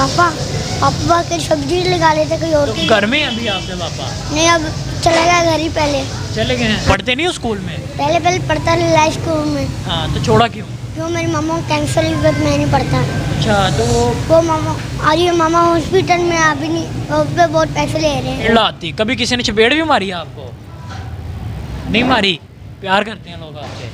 पापा पापा की सब्जी लगा लेते कोई और की। घर में हैं अभी आपके पापा? नहीं, अब चला गया घर ही पहले। चले गए हैं? पढ़ते नहीं हो स्कूल में? पहले पढ़ता नहीं स्कूल में। हाँ, तो छोड़ा क्यों? क्यों, मेरी मामा को कैंसर हुई, बट मैं नहीं पढ़ता। अच्छा, तो वो मामा आज ये मामा हॉस्पिटल में अभी नहीं, उस पर बहुत पैसे ले रहे हैं। लाती कभी किसी ने चपेट भी मारी है आपको? नहीं मारी? प्यार करते हैं लोग आपसे?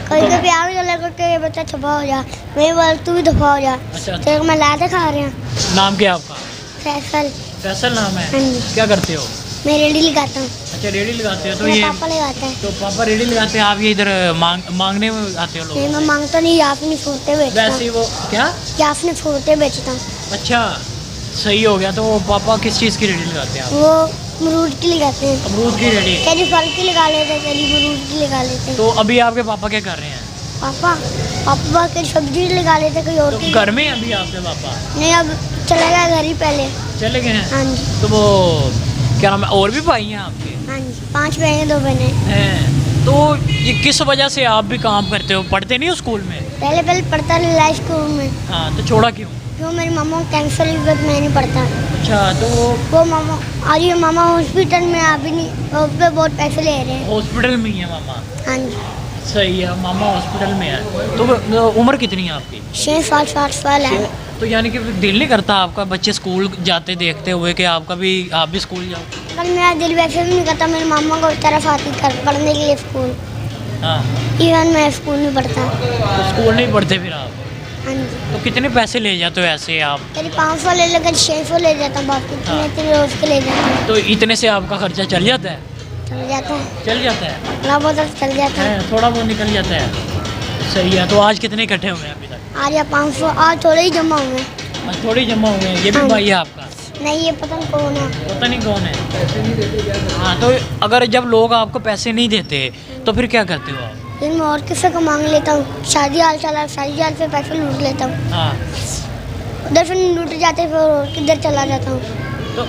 कभी कभी प्यार भी लगा कि ये बच्चा छुपा हो जा, वही बोल तू भी दफा हो जा। अच्छा, तेरे को मैं लाते खा रहे हैं। नाम क्या है आपका? फैसल। फैसल नाम है? हाँ जी। क्या करते हो? मैं रेडी लगाता हूँ। अच्छा, रेडी लगाते हो? तो मेरे ये पापा लगाते हैं। तो पापा रेडी लगाते हैं, आप ये इधर मांगने में आते हो नहीं, लोग? मैं मांगता नहीं, आप नहीं फोड़ते बेचता वैसे ही वो क्या? हूँ। आप नहीं फोड़ते बेचता हूँ। अच्छा, सही हो गया। तो वो पापा किस चीज़ की रेडी लगाते हैं आप? वो अमरूद की लगाते हैं। अमरूद की रेडी? कभी फल की लगा लेते हैं, कभी अमरूद की लगा लेते हैं। तो अभी आपके पापा क्या कर रहे हैं? पापा पापा की सब्जी लगा लेते हैं कोई और तो की। घर में हैं अभी आपके पापा? नहीं, अब चला गया घर ही पहले। चले गए हैं? हाँ जी। तो वो क्या नाम है, और भी भाई हैं आपके? हाँ जी, 5 बहनें 2 बहनें। हैं। तो ये किस वजह से आप भी काम करते हो? पढ़ते नहीं हो स्कूल में? पहले पढ़ता नहीं स्कूल में। हाँ, तो छोड़ा क्यों? क्यों, मेरी मामा को कैंसर हुई, बट मैं नहीं पढ़ता। अच्छा, तो वो मामा आज ये मामा हॉस्पिटल में अभी नहीं, उस पर बहुत पैसे ले रहे हैं। हॉस्पिटल में ही है मामा? हाँ जी। सही है, मामा हॉस्पिटल में है। तो उम्र कितनी है आपकी? 6 साल 7 साल है। तो यानी कि दिल नहीं करता आपका बच्चे स्कूल जाते देखते हुए कि आप भी स्कूल जाओ? पर मेरा दिल वैसे भी नहीं करता, मेरी मामा को तरफ आती कर पढ़ने के लिए स्कूल। हाँ, इवन मैं स्कूल नहीं पढ़ता। तो स्कूल नहीं पढ़ते फिर आप? हाँ जी। तो कितने पैसे ले जाते हो ऐसे आप? कभी 500 ले लेकर 600 ले जाता हूँ, बाकी हाँ। इतने रोज के ले जाता हूँ। तो इतने से आपका खर्चा चल जाता है? चल जाता है, चल जाता है? थोड़ा बहुत चल जाता है। थोड़ा बहुत निकल जाता है। सही है। तो आज कितने इकट्ठे हुए हैं अभी तक? आज या 500, आज थोड़े ही जमा हुए हैं। आज थोड़े ही जमा हुए हैं। ये भी हाँ। भाई है आपका? नहीं, ये पता नहीं कौन है। पता नहीं कौन है। हाँ, तो अगर जब लोग आपको पैसे नहीं देते तो फिर क्या करते हो आप? फिर मैं और किसी को मांग लेता हूँ, शादी हाल से पैसे लूट लेता हूँ। हाँ, उधर फिर लूट जाते, फिर और किधर चला जाता हूँ। तो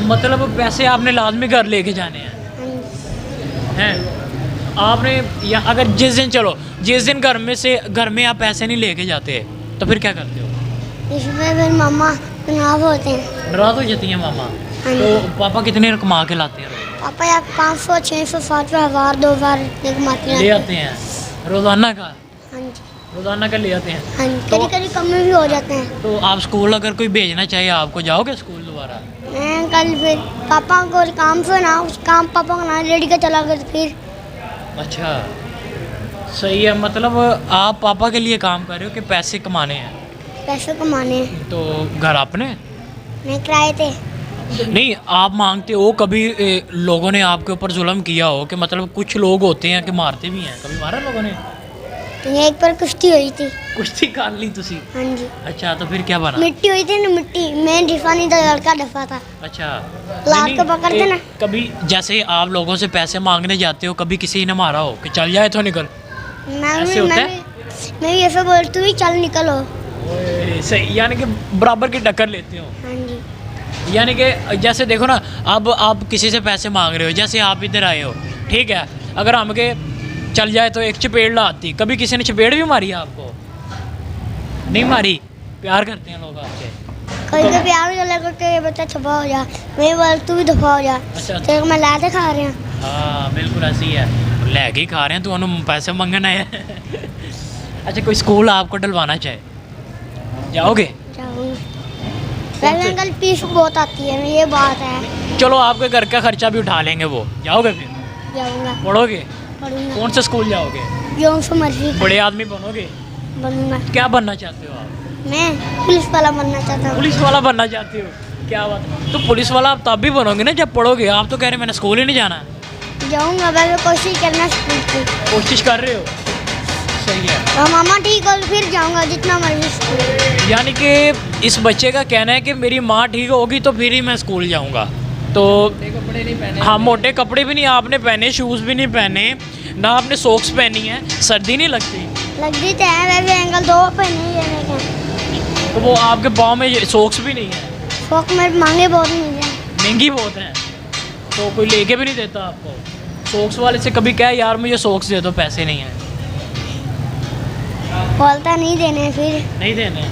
मतलब पैसे आपने लाजमी घर लेके जाने हैं? हाँ। हैं आपने, या अगर जिस दिन घर में आप पैसे नहीं लेके जाते तो फिर क्या करते हो? इसमें फिर मामा नाराज होते हैं। नाराज हो जाती है मामा? हाँ। तो पापा कितने कमा के लाते हैं? पापा यार 500 600 700 1000 2000 कमाते ले हैं। आते हैं रोजाना का? हाँ जी। रोजाना का ले आते हैं? हाँ जी, तो- कभी कभी कम में भी हो जाते हैं। तो आप स्कूल अगर कोई भेजना चाहिए आपको, जाओगे स्कूल दोबारा? मैं कल फिर पापा को काम से ना, उस काम पापा को ना रेडी का चला गया फिर। अच्छा, सही है। मतलब आप पापा के लिए काम कर रहे हो कि पैसे कमाने हैं? पैसे कमाने हैं। तो घर अपने मैं किराए थे। नहीं, आप मांगते हो? कभी लोगों ने आपके ऊपर जुल्म किया हो कि मतलब कुछ लोग होते हैं कि मारते भी हैं, कभी मारा लोगों ने? तो ये एक पर कुश्ती हुई थी। कुश्ती कर ली तुसी? हाँ जी। अच्छा, तो फिर क्या बना? मिट्टी हुई थी ना, मिट्टी मैं डिफा नहीं था, लड़का डफा था। अच्छा, लात नहीं, को पकड़ते ना। कभी जैसे आप लोगों से पैसे मांगने जाते हो, कभी किसी ने मारा हो कि चल जाए तो निकल? ऐसे होता है? मैं भी ऐसे बोलती हुई चल निकलो। ओए, सही, यानी कि बराबर की टक्कर लेते हो? हाँ जी। यानी कि जैसे देखो ना, अब आप किसी से पैसे मांग रहे हो, जैसे आप इधर आए हो, ठीक है, अगर हम के चल जाए तो एक चपेट लाती, कभी किसी ने चपेट भी मारी है आपको? नहीं मारी? प्यार करते हैं लोग आपसे? कभी कभी प्यार भी लगा कि ये बच्चा छुपा हो जा, वही बोल तू भी दफा हो जा। अच्छा। तेरे को मैं लाते खा रहे हैं। हाँ, बिल्कुल ऐसी है। लैके ही खा रहे हैं तो उन्होंने पैसे मंगना है। अच्छा, कोई स्कूल आपको डलवाना चाहे, जाओगे? जाऊँगी। वैसे अंकल फीस बहुत आती है, ये बात है। चलो, आपके घर का खर्चा भी उठा लेंगे वो, जाओगे फिर? जाऊँगा। पढ़ोगे? पढ़ूंगा। कौन सा स्कूल जाओगे? जो से मर्जी का बड़े आदमी बनोगे? बनूंगा। क्या बनना चाहते हो आप? मैं पुलिस वाला बनना चाहता हूँ। पुलिस वाला बनना चाहते हो? क्या बात है। तो पुलिस वाला आप तब भी बनोगे ना जब पढ़ोगे। आप तो कह रहे हैं मैंने स्कूल ही नहीं जाना। जाऊँगा, वैसे कोशिश करना स्कूल की। कोशिश कर रहे हो? सही है। और मामा ठीक हो फिर जाऊँगा, जितना मर्जी स्कूल। यानी कि इस बच्चे का कहना है कि मेरी माँ ठीक होगी तो फिर ही मैं स्कूल जाऊँगा। तो कपड़े नहीं पहने? हाँ, मोटे कपड़े भी नहीं आपने पहने, शूज़ भी नहीं पहने, ना आपने सॉक्स पहनी है। सर्दी नहीं लगती? लगती तो है, वैसे अंकल 2 पहने ही है मेरे। तो वो आपके पाँव में सॉक्स भी नहीं है? शौक में मांगे बहुत नहीं है। महंगी बहुत हैं, तो कोई लेके भी नहीं देता आपको? सॉक्स वाले से कभी क्या यार मुझे सॉक्स दे दो, पैसे नहीं हैं? बोलता नहीं देने फिर। नहीं देने?